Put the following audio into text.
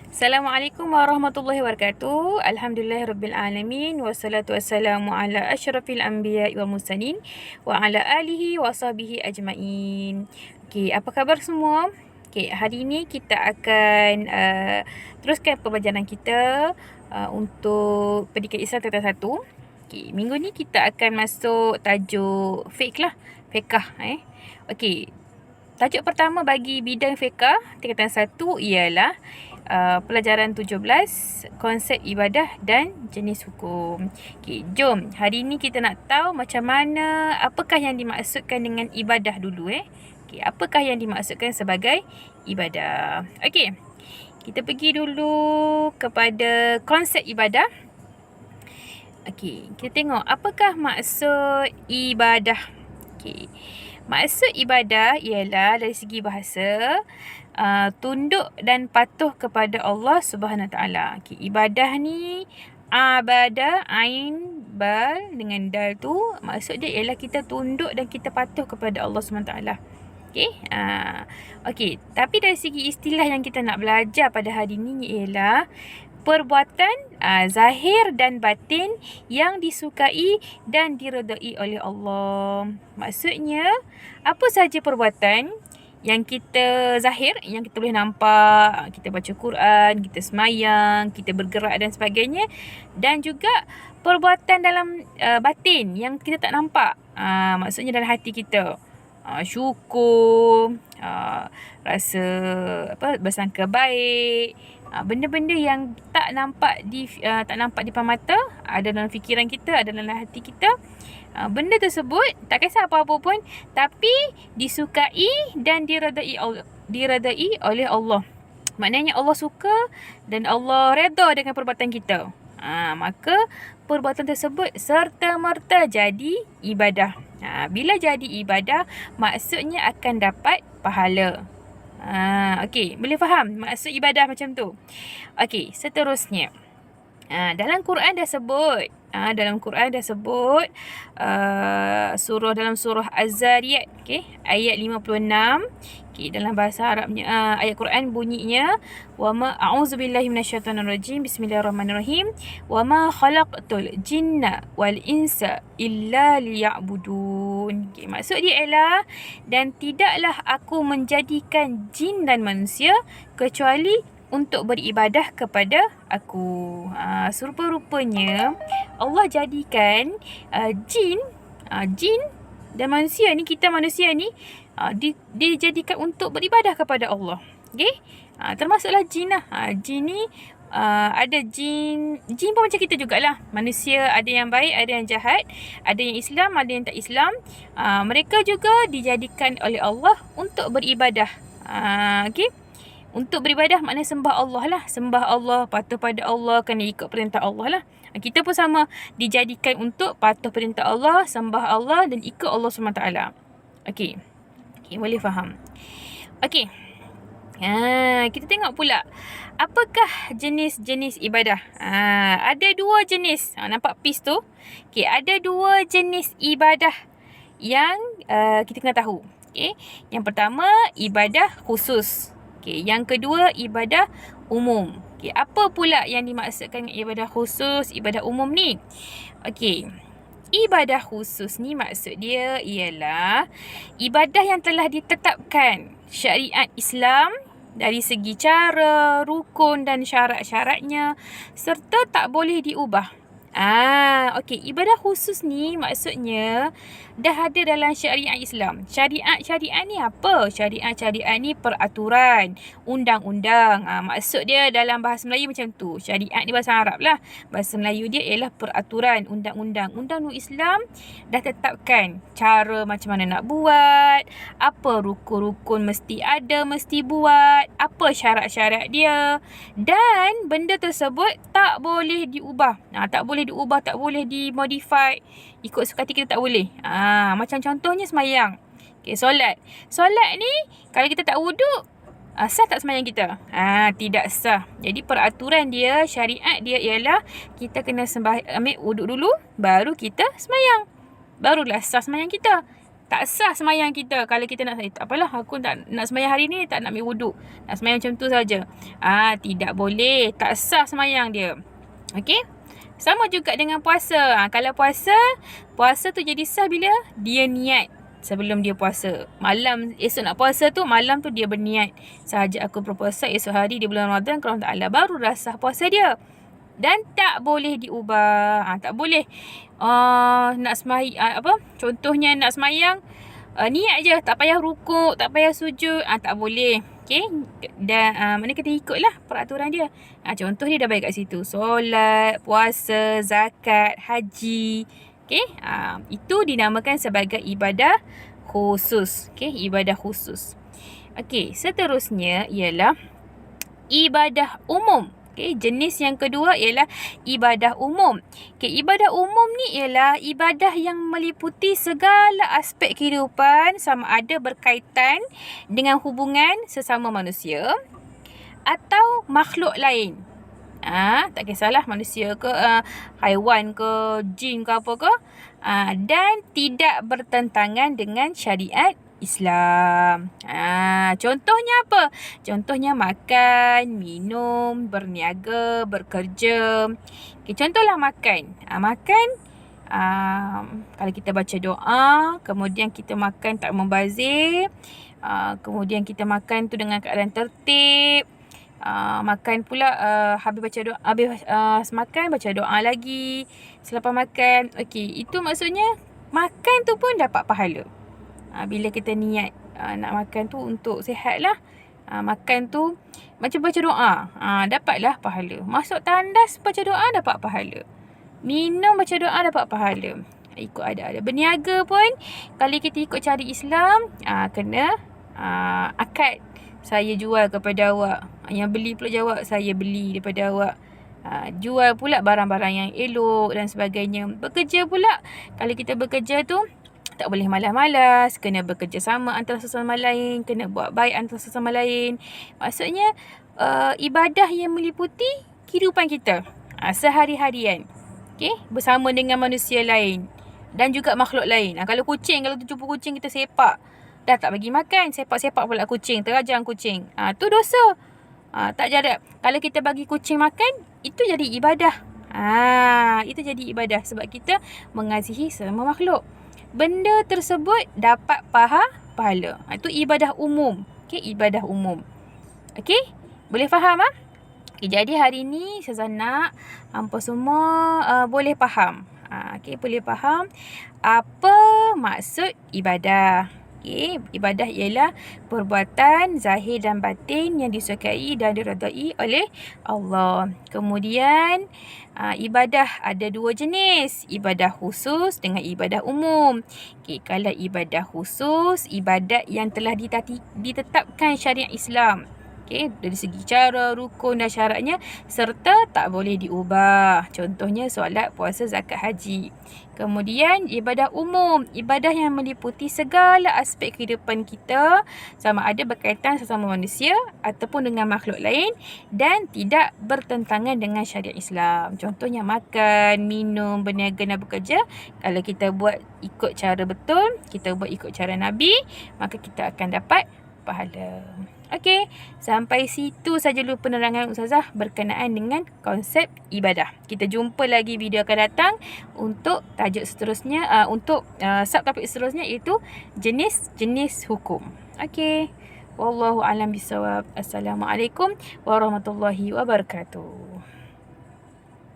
Assalamualaikum warahmatullahi wabarakatuh. Alhamdulillahirabbil alamin wassalatu wassalamu ala asyrafil anbiya'i wal mursalin wa ala alihi wa sahbihi ajmain. Okey, apa khabar semua? Okey, hari ini kita akan teruskan pembelajaran kita untuk pendidikan Islam tingkatan 1. Okey, minggu ni kita akan masuk tajuk fiqh lah, fiqh Okey, tajuk pertama bagi bidang fiqh tingkatan 1 ialah pelajaran 17, konsep ibadah dan jenis hukum. Okey, jom. Hari ni kita nak tahu macam mana, apakah yang dimaksudkan dengan ibadah dulu Okey, apakah yang dimaksudkan sebagai ibadah? Okey. Kita pergi dulu kepada konsep ibadah. Okey, kita tengok apakah maksud ibadah. Okey. Maksud ibadah ialah dari segi bahasa tunduk dan patuh kepada Allah Subhanahu Wa Taala. Okay, ibadah ni abada ain bal dengan dal tu maksud dia ialah kita tunduk dan kita patuh kepada Allah Subhanahu Wa Taala. Okey. Okey, tapi dari segi istilah yang kita nak belajar pada hari ini ialah perbuatan zahir dan batin yang disukai dan diredai oleh Allah. Maksudnya, apa sahaja perbuatan yang kita zahir, yang kita boleh nampak, kita baca Quran, kita semayang, kita bergerak dan sebagainya, dan juga perbuatan dalam batin yang kita tak nampak, maksudnya dalam hati kita, syukur, rasa bersangka baik, benda-benda yang tak nampak di depan mata, ada dalam fikiran kita, ada dalam hati kita. Benda tersebut tak kisah apa-apa pun, tapi disukai dan diredai oleh Allah. Maknanya Allah suka dan Allah redha dengan perbuatan kita. Maka perbuatan tersebut serta-merta jadi ibadah. Bila jadi ibadah, maksudnya akan dapat pahala. Okey, boleh faham maksud ibadah macam tu? Okey, seterusnya. Dalam Quran dah sebut, dalam surah Az-Zariyat, ayat 56. Dalam bahasa Arabnya, ayat Quran bunyinya, a'udzubillahi minasyaitonirrajim, bismillahirrahmanirrahim, wa ma khalaqtul jinna wal insa illa liya'budun. Maksud dia ialah, dan tidaklah aku menjadikan jin dan manusia kecuali untuk beribadah kepada aku. Serupa-rupanya Allah jadikan jin dan manusia ni, kita manusia ni, dijadikan untuk beribadah kepada Allah. Okey? Termasuklah jin lah. Jin ni ada jin pun macam kita jugalah. Manusia ada yang baik, ada yang jahat, ada yang Islam, ada yang tak Islam. Mereka juga dijadikan oleh Allah untuk beribadah. Okey? Untuk beribadah maknanya sembah Allah lah. Sembah Allah, patuh pada Allah, kena ikut perintah Allah lah. Kita pun sama, dijadikan untuk patuh perintah Allah, sembah Allah dan ikut Allah SWT. Okey, boleh faham. Okey. Kita tengok pula, apakah jenis-jenis ibadah? Ada dua jenis. Nampak piece tu? Okey, ada dua jenis ibadah yang kita kena tahu. Okey, yang pertama ibadah khusus. Okey, yang kedua ibadah umum. Okey, apa pula yang dimaksudkan ibadah khusus, ibadah umum ni? Okey, ibadah khusus ni maksud dia ialah ibadah yang telah ditetapkan syariat Islam dari segi cara, rukun dan syarat-syaratnya, serta tak boleh diubah. Okey, ibadah khusus ni maksudnya dah ada dalam syariat Islam. Syariat ni apa? Syariat ni peraturan, undang-undang. Maksud dia dalam bahasa Melayu macam tu. Syariat ni bahasa Arab lah. Bahasa Melayu dia ialah peraturan, undang-undang. Undang-undang Islam dah tetapkan cara macam mana nak buat, apa rukun-rukun mesti ada, mesti buat, apa syarat-syarat dia, dan benda tersebut tak boleh diubah. Tak boleh diubah, tak boleh dimodify ikut suka hati kita, tak boleh. Macam contohnya semayang. Okey, solat ni kalau kita tak wuduk, sah tak semayang kita? Tidak sah. Jadi peraturan dia, syariat dia ialah kita kena ambil wuduk dulu, baru kita semayang, barulah sah semayang kita. Tak sah semayang kita. Kalau kita nak, tak apalah, aku tak nak semayang hari ni, tak nak ambil wuduk. Nak semayang macam tu saja. Tidak boleh. Tak sah semayang dia. Okey? Sama juga dengan puasa. Kalau puasa tu jadi sah bila dia niat sebelum dia puasa. Malam, esok nak puasa tu, malam tu dia berniat. Sahaja aku berpuasa esok hari di bulan Ramadan, kalau Ta'ala baru dah sah puasa dia. Dan tak boleh diubah. Tak boleh nak semayang, contohnya nak semayang, niat je, tak payah rukuk, tak payah sujud, tak boleh. Okay, dan mana kita ikutlah peraturan dia. Contoh dia dah bagi kat situ, solat, puasa, zakat, haji. Okay, itu dinamakan sebagai ibadah khusus. Okay, ibadah khusus. Okay, seterusnya ialah ibadah umum. Okay, jenis yang kedua ialah ibadah umum. Okay, ibadah umum ni ialah ibadah yang meliputi segala aspek kehidupan, sama ada berkaitan dengan hubungan sesama manusia atau makhluk lain. Tak kisahlah manusia ke, haiwan ke, jin ke apa ke. Dan tidak bertentangan dengan syariat Islam. Contohnya apa? Contohnya makan, minum, berniaga, bekerja. Okay, contohlah makan. Makan, kalau kita baca doa, kemudian kita makan tak membazir, kemudian kita makan tu dengan keadaan tertib. Makan pula, habis baca doa, habis makan baca doa lagi selepas makan. Okey, itu maksudnya makan tu pun dapat pahala. Bila kita niat nak makan tu untuk sihat lah. Makan tu macam baca doa, dapatlah pahala. Masuk tandas baca doa, dapat pahala. Minum baca doa, dapat pahala. Ikut ada. Berniaga pun, kalau kita ikut cara Islam, kena akad. Saya jual kepada awak. Yang beli pula jawab, saya beli daripada awak. Jual pula barang-barang yang elok dan sebagainya. Bekerja pula, kalau kita bekerja tu, tak boleh malas-malas, kena bekerja sama antara sesama lain, kena buat baik antara sesama lain. Maksudnya, ibadah yang meliputi kehidupan kita sehari-harian. Okay? Bersama dengan manusia lain dan juga makhluk lain. Kalau kucing, kalau jumpa kucing kita sepak, dah tak bagi makan, sepak-sepak pula kucing, terajang kucing. Tu dosa. Tak jarak. Kalau kita bagi kucing makan, itu jadi ibadah. Itu jadi ibadah sebab kita mengasihi semua makhluk. Benda tersebut dapat pahala. Itu ibadah umum. Okay, ibadah umum. Okay, boleh faham? Okay, jadi hari ni saya nak hampa semua boleh faham. Okay, boleh faham apa maksud ibadah. Okay, ibadah ialah perbuatan zahir dan batin yang disukai dan diredai oleh Allah. Kemudian, ibadah ada dua jenis. Ibadah khusus dengan ibadah umum. Okay, kalau ibadah khusus, ibadat yang telah ditetapkan syariat Islam. Okay, dari segi cara, rukun dan syaratnya serta tak boleh diubah. Contohnya solat, puasa, zakat, haji. Kemudian ibadah umum, ibadah yang meliputi segala aspek kehidupan kita, sama ada berkaitan sesama manusia ataupun dengan makhluk lain dan tidak bertentangan dengan syariat Islam. Contohnya makan, minum, berniaga dan bekerja. Kalau kita buat ikut cara betul, kita buat ikut cara Nabi, maka kita akan dapat pahala. Okey, sampai situ saja dulu penerangan Ustazah berkenaan dengan konsep ibadah. Kita jumpa lagi video akan datang untuk tajuk seterusnya, untuk subtopik seterusnya, iaitu jenis-jenis hukum. Okey, wallahu alam bisawab. Assalamualaikum warahmatullahi wabarakatuh.